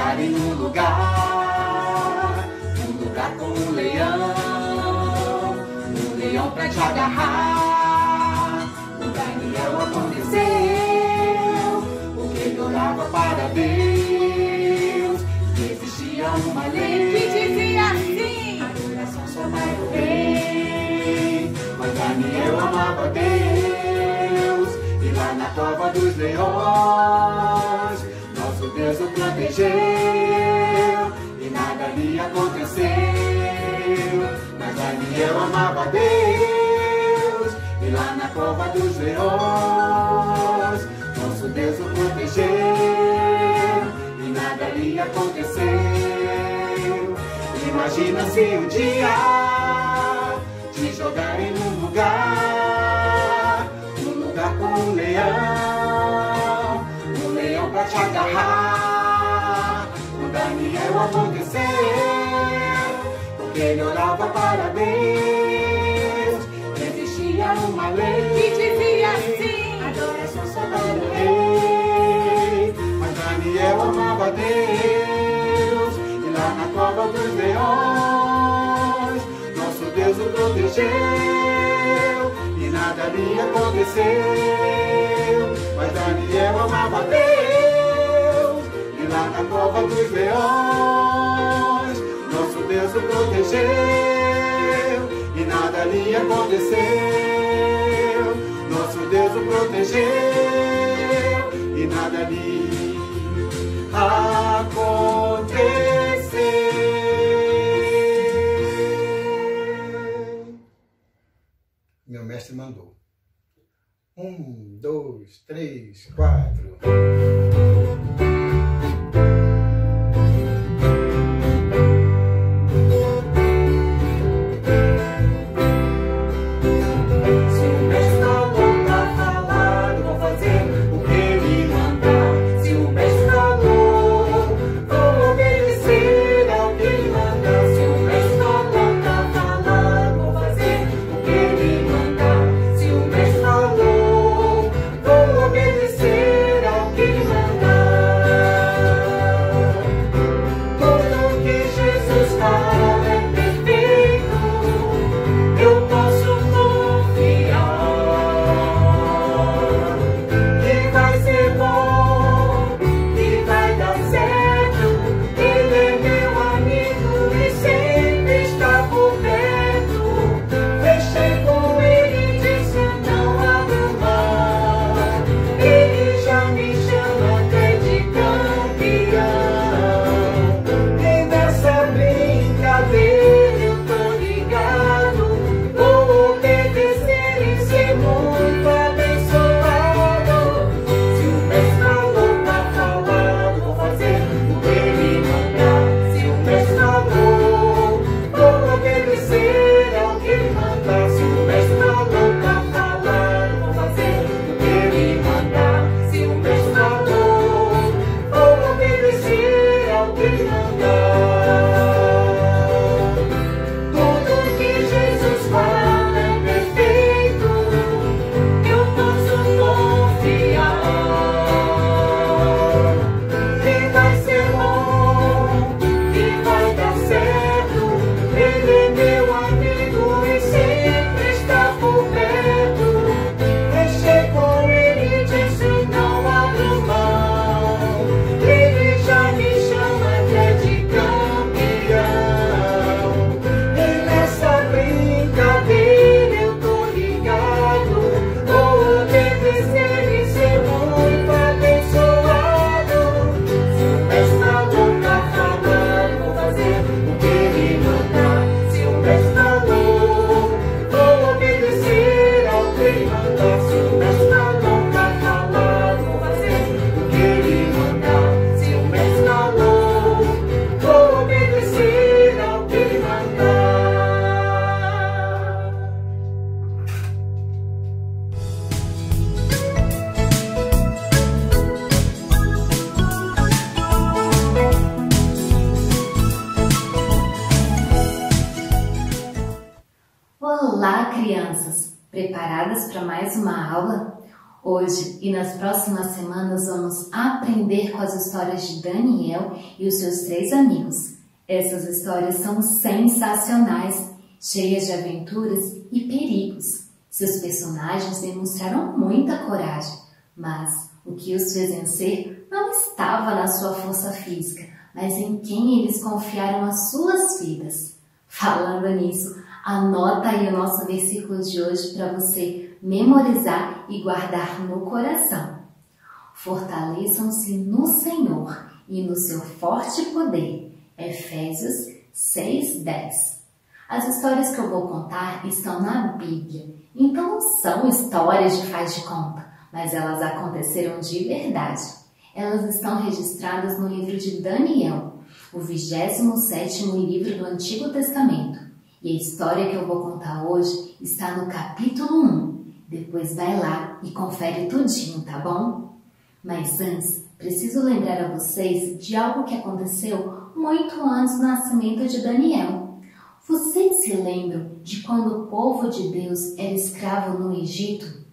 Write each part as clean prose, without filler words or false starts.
jogarem um lugar com um leão pra te agarrar. O Daniel aconteceu, porque ele orava para Deus. Existia uma lei que dizia assim: adoração só vai o rei. Mas Daniel amava Deus, e lá na cova dos leões, nosso Deus o protegeu, e nada lhe aconteceu. Mas Daniel amava Deus, e lá na cova dos leões, nosso Deus o protegeu, e nada lhe aconteceu. Imagina se um dia te jogarem num lugar com um leão pra te agarrar. O Daniel aconteceu, porque ele orava para Deus. Existia uma lei que dizia assim: adoração só para o rei. Mas Daniel amava Deus, e lá na cova dos leões, nosso Deus o protegeu, e nada lhe aconteceu. Mas Daniel amava Deus, e lá na cova dos leões, nosso Deus o protegeu, e nada lhe aconteceu. Nosso Deus o protegeu, e nada lhe aconteceu. Meu mestre mandou. 1, 2, 3, 4. Olá, crianças! Preparadas para mais uma aula? Hoje e nas próximas semanas vamos aprender com as histórias de Daniel e os seus 3 amigos. Essas histórias são sensacionais, cheias de aventuras e perigos. Seus personagens demonstraram muita coragem, mas o que os fez vencer não estava na sua força física, mas em quem eles confiaram as suas vidas. Falando nisso, anota aí o nosso versículo de hoje para você memorizar e guardar no coração. Fortaleçam-se no Senhor e no seu forte poder. Efésios 6:10. As histórias que eu vou contar estão na Bíblia, então não são histórias de faz de conta, mas elas aconteceram de verdade. Elas estão registradas no livro de Daniel, o 27º livro do Antigo Testamento. E a história que eu vou contar hoje está no capítulo 1. Depois vai lá e confere tudinho, tá bom? Mas antes, preciso lembrar a vocês de algo que aconteceu muito antes do nascimento de Daniel. Vocês se lembram de quando o povo de Deus era escravo no Egito?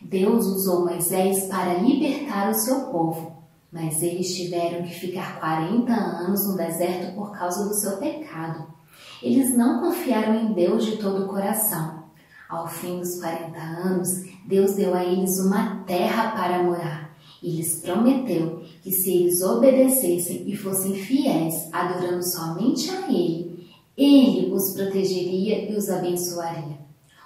Deus usou Moisés para libertar o seu povo, mas eles tiveram que ficar 40 anos no deserto por causa do seu pecado. Eles não confiaram em Deus de todo o coração. Ao fim dos 40 anos, Deus deu a eles uma terra para morar e lhes prometeu que se eles obedecessem e fossem fiéis, adorando somente a Ele os protegeria e os abençoaria.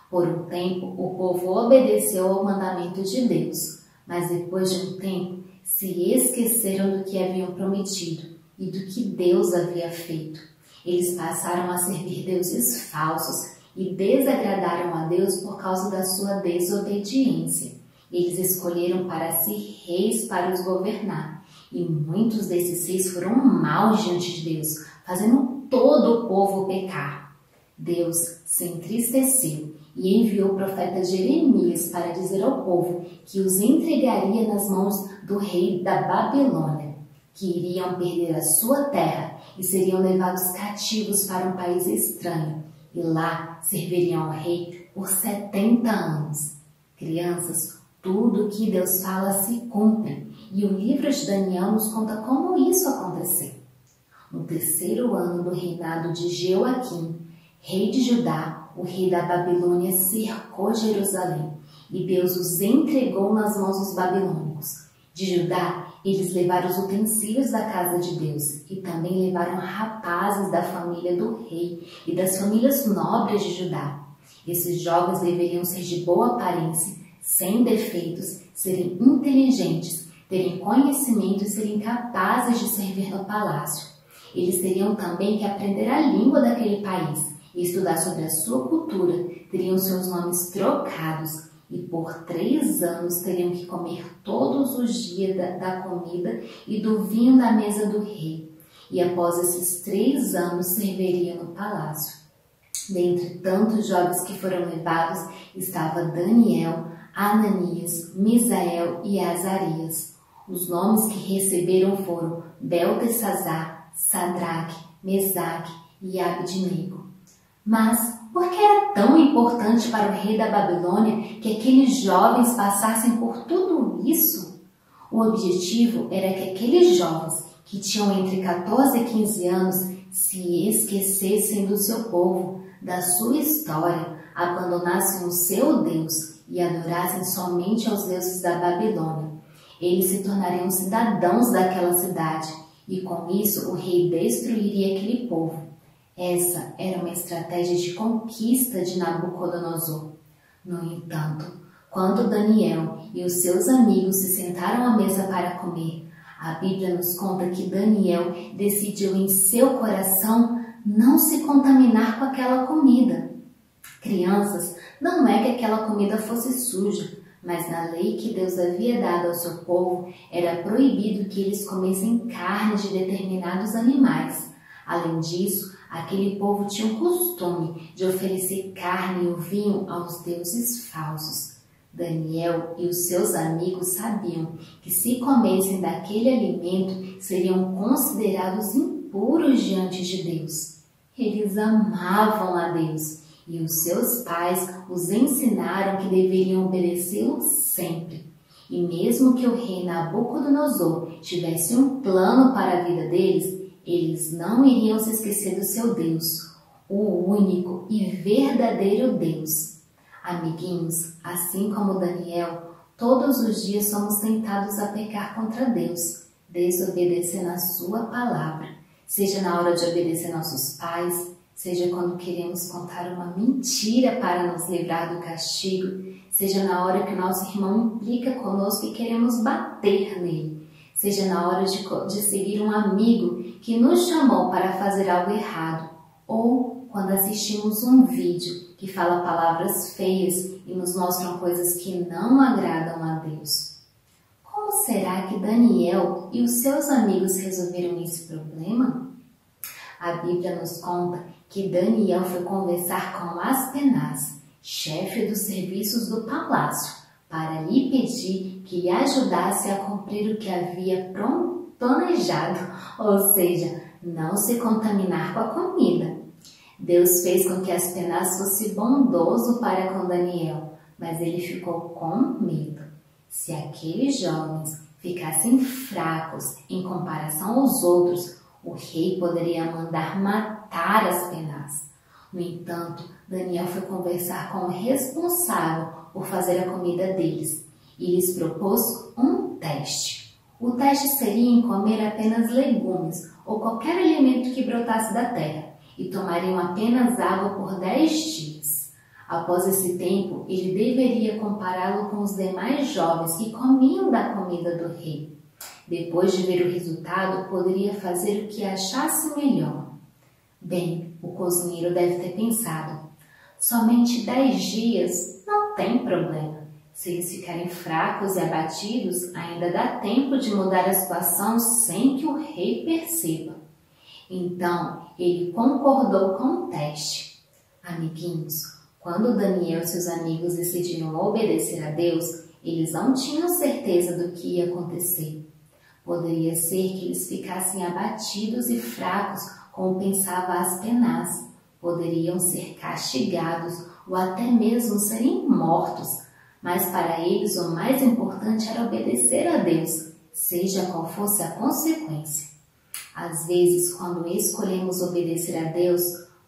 Por um tempo, o povo obedeceu ao mandamento de Deus, mas depois de um tempo, se esqueceram do que haviam prometido e do que Deus havia feito. Eles passaram a servir deuses falsos e desagradaram a Deus por causa da sua desobediência. Eles escolheram para si reis para os governar, e muitos desses reis foram maus diante de Deus, fazendo todo o povo pecar. Deus se entristeceu e enviou o profeta Jeremias para dizer ao povo que os entregaria nas mãos do rei da Babilônia, que iriam perder a sua terra e seriam levados cativos para um país estranho, e lá serviriam ao rei por 70 anos. Crianças, tudo o que Deus fala se cumpre, e o livro de Daniel nos conta como isso aconteceu. No 3º ano do reinado de Jeoaquim, rei de Judá, o rei da Babilônia cercou Jerusalém, e Deus os entregou nas mãos dos babilônicos. De Judá, eles levaram os utensílios da casa de Deus e também levaram rapazes da família do rei e das famílias nobres de Judá. Esses jovens deveriam ser de boa aparência, sem defeitos, serem inteligentes, terem conhecimento e serem capazes de servir no palácio. Eles teriam também que aprender a língua daquele país e estudar sobre a sua cultura, teriam seus nomes trocados e por 3 anos teriam que comer todos os dias da comida e do vinho da mesa do rei. E após esses 3 anos serviriam no palácio. Dentre tantos jovens que foram levados estava Daniel, Ananias, Misael e Azarias. Os nomes que receberam foram Beltesazar, Sadraque, Mesaque e Abednego. Mas por que era tão importante para o rei da Babilônia que aqueles jovens passassem por tudo isso? O objetivo era que aqueles jovens, que tinham entre 14 e 15 anos, se esquecessem do seu povo, da sua história, abandonassem o seu Deus e adorassem somente aos deuses da Babilônia. Eles se tornariam cidadãos daquela cidade e com isso o rei destruiria aquele povo. Essa era uma estratégia de conquista de Nabucodonosor. No entanto, quando Daniel e os seus amigos se sentaram à mesa para comer, a Bíblia nos conta que Daniel decidiu em seu coração não se contaminar com aquela comida. Crianças, não é que aquela comida fosse suja, mas na lei que Deus havia dado ao seu povo era proibido que eles comessem carne de determinados animais. Além disso, aquele povo tinha o costume de oferecer carne e o vinho aos deuses falsos. Daniel e os seus amigos sabiam que se comessem daquele alimento seriam considerados impuros diante de Deus. Eles amavam a Deus e os seus pais os ensinaram que deveriam obedecê-lo sempre. E mesmo que o rei Nabucodonosor tivesse um plano para a vida deles, eles não iriam se esquecer do seu Deus, o único e verdadeiro Deus. Amiguinhos, assim como Daniel, todos os dias somos tentados a pecar contra Deus, desobedecendo a sua palavra, seja na hora de obedecer nossos pais, seja quando queremos contar uma mentira para nos livrar do castigo, seja na hora que o nosso irmão implica conosco e queremos bater nele, seja na hora de seguir um amigo que nos chamou para fazer algo errado, ou quando assistimos um vídeo que fala palavras feias e nos mostram coisas que não agradam a Deus. Como será que Daniel e os seus amigos resolveram esse problema? A Bíblia nos conta que Daniel foi conversar com Aspenaz, chefe dos serviços do palácio, para lhe pedir que lhe ajudasse a cumprir o que havia planejado, ou seja, não se contaminar com a comida. Deus fez com que Aspenaz fosse bondoso para com Daniel, mas ele ficou com medo. Se aqueles jovens ficassem fracos em comparação aos outros, o rei poderia mandar matar Aspenaz. No entanto, Daniel foi conversar com o responsável por fazer a comida deles e lhes propôs um teste. O teste seria em comer apenas legumes ou qualquer alimento que brotasse da terra e tomariam apenas água por 10 dias. Após esse tempo, ele deveria compará-lo com os demais jovens que comiam da comida do rei. Depois de ver o resultado, poderia fazer o que achasse melhor. Bem, o cozinheiro deve ter pensado, somente 10 dias não tem problema. Se eles ficarem fracos e abatidos, ainda dá tempo de mudar a situação sem que o rei perceba. Então, ele concordou com o teste. Amiguinhos, quando Daniel e seus amigos decidiram obedecer a Deus, eles não tinham certeza do que ia acontecer. Poderia ser que eles ficassem abatidos e fracos, como pensava Aspenaz. Poderiam ser castigados ou até mesmo serem mortos. Mas para eles o mais importante era obedecer a Deus, seja qual fosse a consequência. Às vezes, quando escolhemos obedecer a Deus,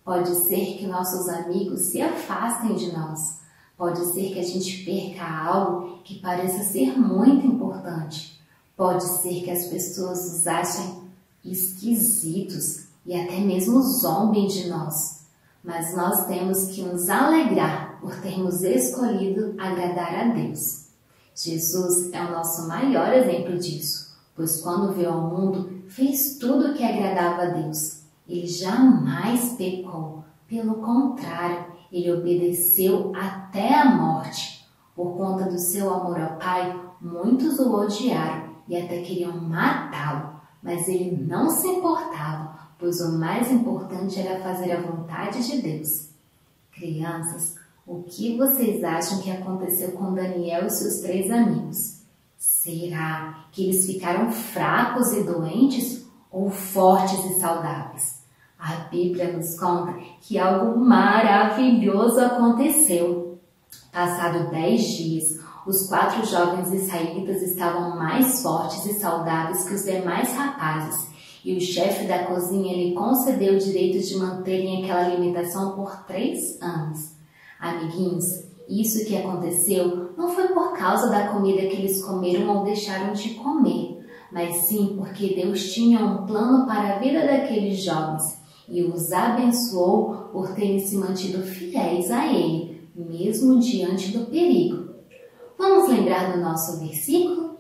pode ser que nossos amigos se afastem de nós. Pode ser que a gente perca algo que pareça ser muito importante. Pode ser que as pessoas nos achem esquisitos e até mesmo zombem de nós. Mas nós temos que nos alegrar por termos escolhido agradar a Deus. Jesus é o nosso maior exemplo disso, pois quando veio ao mundo, fez tudo o que agradava a Deus. Ele jamais pecou, pelo contrário, ele obedeceu até a morte. Por conta do seu amor ao Pai, muitos o odiaram e até queriam matá-lo, mas ele não se importava, pois o mais importante era fazer a vontade de Deus. Crianças, o que vocês acham que aconteceu com Daniel e seus 3 amigos? Será que eles ficaram fracos e doentes ou fortes e saudáveis? A Bíblia nos conta que algo maravilhoso aconteceu. Passado 10 dias, os 4 jovens israelitas estavam mais fortes e saudáveis que os demais rapazes, e o chefe da cozinha lhe concedeu o direito de manterem aquela alimentação por 3 anos. Amiguinhos, isso que aconteceu não foi por causa da comida que eles comeram ou deixaram de comer, mas sim porque Deus tinha um plano para a vida daqueles jovens e os abençoou por terem se mantido fiéis a Ele, mesmo diante do perigo. Vamos lembrar do nosso versículo?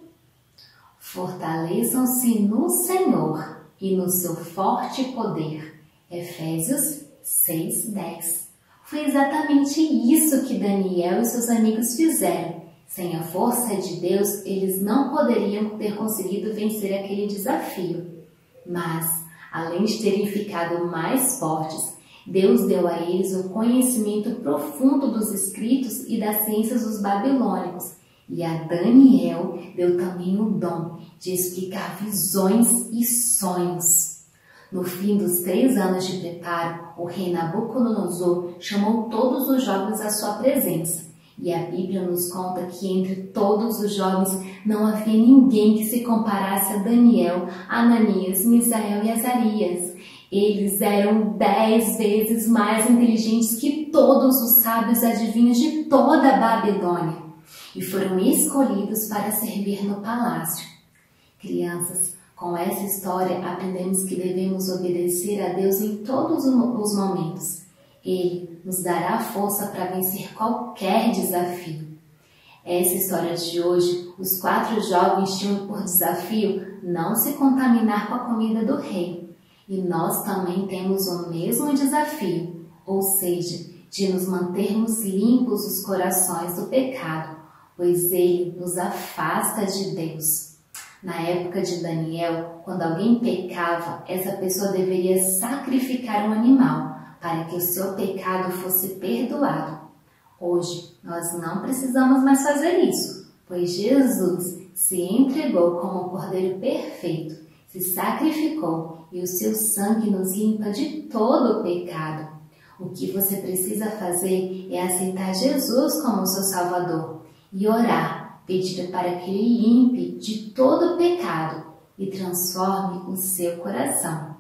Fortaleçam-se no Senhor e no seu forte poder. Efésios 6:10. Foi exatamente isso que Daniel e seus amigos fizeram. Sem a força de Deus, eles não poderiam ter conseguido vencer aquele desafio. Mas, além de terem ficado mais fortes, Deus deu a eles o conhecimento profundo dos escritos e das ciências dos babilônicos. E a Daniel deu também o dom de explicar visões e sonhos. No fim dos 3 anos de preparo, o rei Nabucodonosor chamou todos os jovens à sua presença E a Bíblia nos conta que entre todos os jovens não havia ninguém que se comparasse a Daniel, Ananias, Misael e Azarias. Eles eram 10 vezes mais inteligentes que todos os sábios adivinhos de toda a Babilônia e foram escolhidos para servir no palácio. Crianças, com essa história aprendemos que devemos obedecer a Deus em todos os momentos. Ele nos dará força para vencer qualquer desafio. Essa história de hoje, os 4 jovens tinham por desafio não se contaminar com a comida do rei. E nós também temos o mesmo desafio, ou seja, de nos mantermos limpos os corações do pecado, pois ele nos afasta de Deus. Na época de Daniel, quando alguém pecava, essa pessoa deveria sacrificar um animal para que o seu pecado fosse perdoado. Hoje, nós não precisamos mais fazer isso, pois Jesus se entregou como o Cordeiro perfeito, se sacrificou e o seu sangue nos limpa de todo o pecado. O que você precisa fazer é aceitar Jesus como seu Salvador e orar, pedir para que Ele limpe de todo o pecado e transforme o seu coração.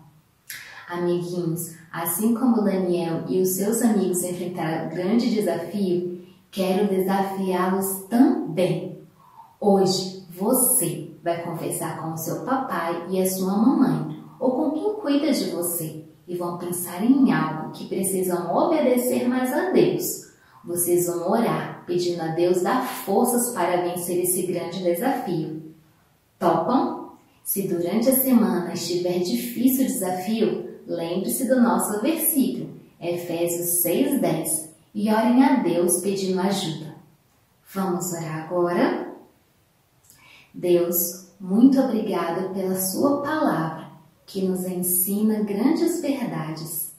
Amiguinhos, assim como Daniel e os seus amigos enfrentaram um grande desafio, quero desafiá-los também. Hoje, você vai conversar com o seu papai e a sua mamãe, ou com quem cuida de você, e vão pensar em algo que precisam obedecer mais a Deus. Vocês vão orar, pedindo a Deus dar forças para vencer esse grande desafio. Topam? Se durante a semana estiver difícil o desafio, lembre-se do nosso versículo, Efésios 6:10, e orem a Deus pedindo ajuda. Vamos orar agora? Deus, muito obrigada pela sua palavra, que nos ensina grandes verdades.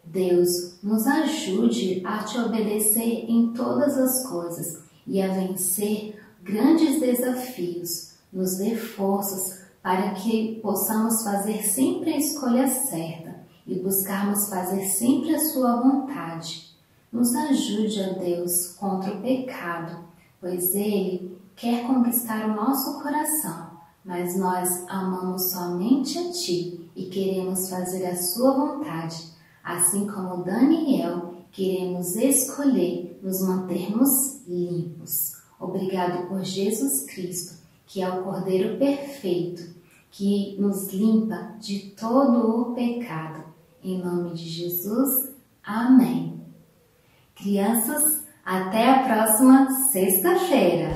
Deus, nos ajude a te obedecer em todas as coisas e a vencer grandes desafios. Nos dê forças para que possamos fazer sempre a escolha certa e buscarmos fazer sempre a sua vontade. Nos ajude, ó Deus, contra o pecado, pois ele quer conquistar o nosso coração, mas nós amamos somente a Ti e queremos fazer a Sua vontade. Assim como Daniel, queremos escolher nos mantermos limpos. Obrigado por Jesus Cristo, que é o Cordeiro perfeito, que nos limpa de todo o pecado. Em nome de Jesus, amém. Crianças, até a próxima sexta-feira.